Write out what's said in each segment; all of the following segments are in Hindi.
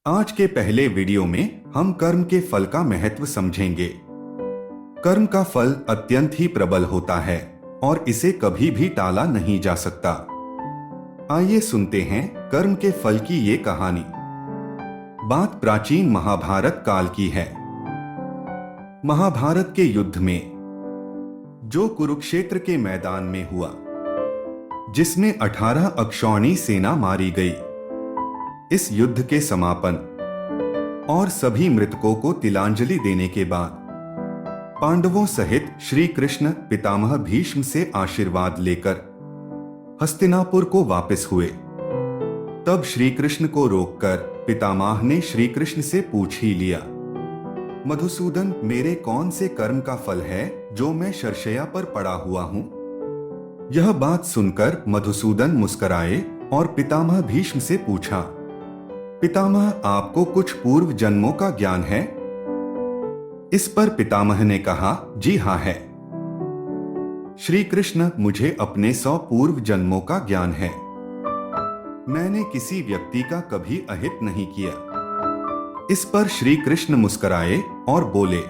आज के पहले वीडियो में हम कर्म के फल का महत्व समझेंगे। कर्म का फल अत्यंत ही प्रबल होता है और इसे कभी भी टाला नहीं जा सकता। आइए सुनते हैं कर्म के फल की ये कहानी। बात प्राचीन महाभारत काल की है। महाभारत के युद्ध में जो कुरुक्षेत्र के मैदान में हुआ, जिसमें 18 अक्षौणी सेना मारी गई। इस युद्ध के समापन और सभी मृतकों को तिलांजलि देने के बाद पांडवों सहित श्री कृष्ण पितामह भीष्म से आशीर्वाद लेकर हस्तिनापुर को वापस हुए। तब श्री कृष्ण को रोककर पितामह ने श्री कृष्ण से पूछ ही लिया, मधुसूदन, मेरे कौन से कर्म का फल है जो मैं शरशय्या पर पड़ा हुआ हूं? यह बात सुनकर मधुसूदन मुस्कुराए और पितामह भीष्म से पूछा, पितामह, आपको कुछ पूर्व जन्मों का ज्ञान है? इस पर पितामह ने कहा, जी हाँ है। श्री कृष्ण, मुझे अपने 100 पूर्व जन्मों का ज्ञान है। मैंने किसी व्यक्ति का कभी अहित नहीं किया। इस पर श्री कृष्ण मुस्कुराए और बोले,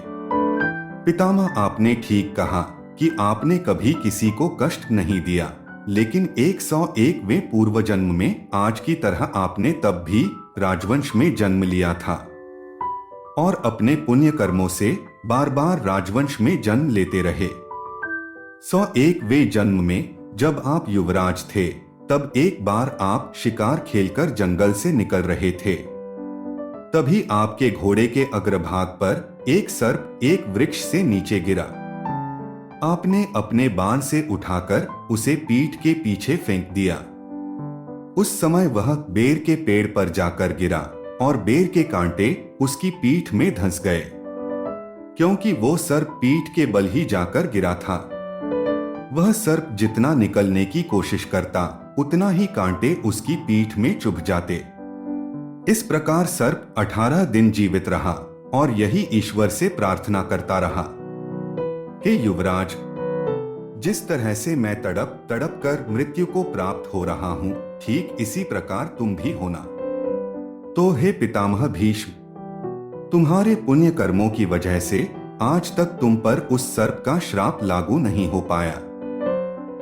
पितामह, आपने ठीक कहा कि आपने कभी किसी को कष्ट नहीं दिया, लेकिन 101वें पूर्व जन्म में आज की तरह आपने तब भी राजवंश में जन्म लिया था और अपने पुण्य कर्मों से बार बार राजवंश में जन्म लेते रहे। 101वें जन्म में जब आप युवराज थे, तब एक बार आप शिकार खेलकर जंगल से निकल रहे थे। तभी आपके घोड़े के अग्रभाग पर एक सर्प एक वृक्ष से नीचे गिरा। आपने अपने बाण से उठाकर उसे पीठ के पीछे फेंक दिया। उस समय वह बेर के पेड़ पर जाकर गिरा और बेर के कांटे उसकी पीठ में धंस गए, क्योंकि वो सर्प पीठ के बल ही जाकर गिरा था। वह सर्प जितना निकलने की कोशिश करता, उतना ही कांटे उसकी पीठ में चुभ जाते। इस प्रकार सर्प 18 दिन जीवित रहा और यही ईश्वर से प्रार्थना करता रहा, हे युवराज, जिस तरह से मैं तड़प तड़प कर मृत्यु को प्राप्त हो रहा हूं, ठीक इसी प्रकार तुम भी होना। तो हे पितामह भीष्म, तुम्हारे पुण्य कर्मों की वजह से आज तक तुम पर उस सर्प का श्राप लागू नहीं हो पाया।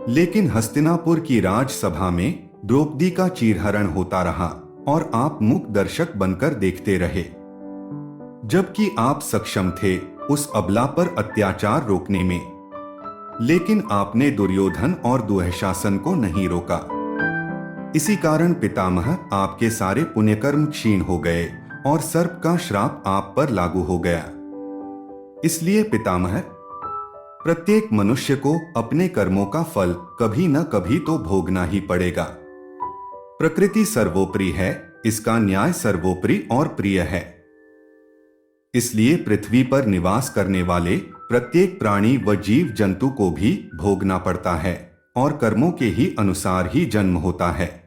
लेकिन हस्तिनापुर की राजसभा में द्रौपदी का चीरहरण होता रहा और आप मूक दर्शक बनकर देखते रहे, जबकि आप सक्षम थे उस अबला पर अत्याचार रोकने में। लेकिन आपने दुर्योधन और दुःशासन को नहीं रोका। इसी कारण पितामह, आपके सारे पुण्यकर्म क्षीण हो गए और सर्प का श्राप आप पर लागू हो गया। इसलिए पितामह, प्रत्येक मनुष्य को अपने कर्मों का फल कभी न कभी तो भोगना ही पड़ेगा। प्रकृति सर्वोपरि है, इसका न्याय सर्वोपरि और प्रिय है। इसलिए पृथ्वी पर निवास करने वाले प्रत्येक प्राणी व जीव जंतु को भी भोगना पड़ता है और कर्मों के ही अनुसार ही जन्म होता है।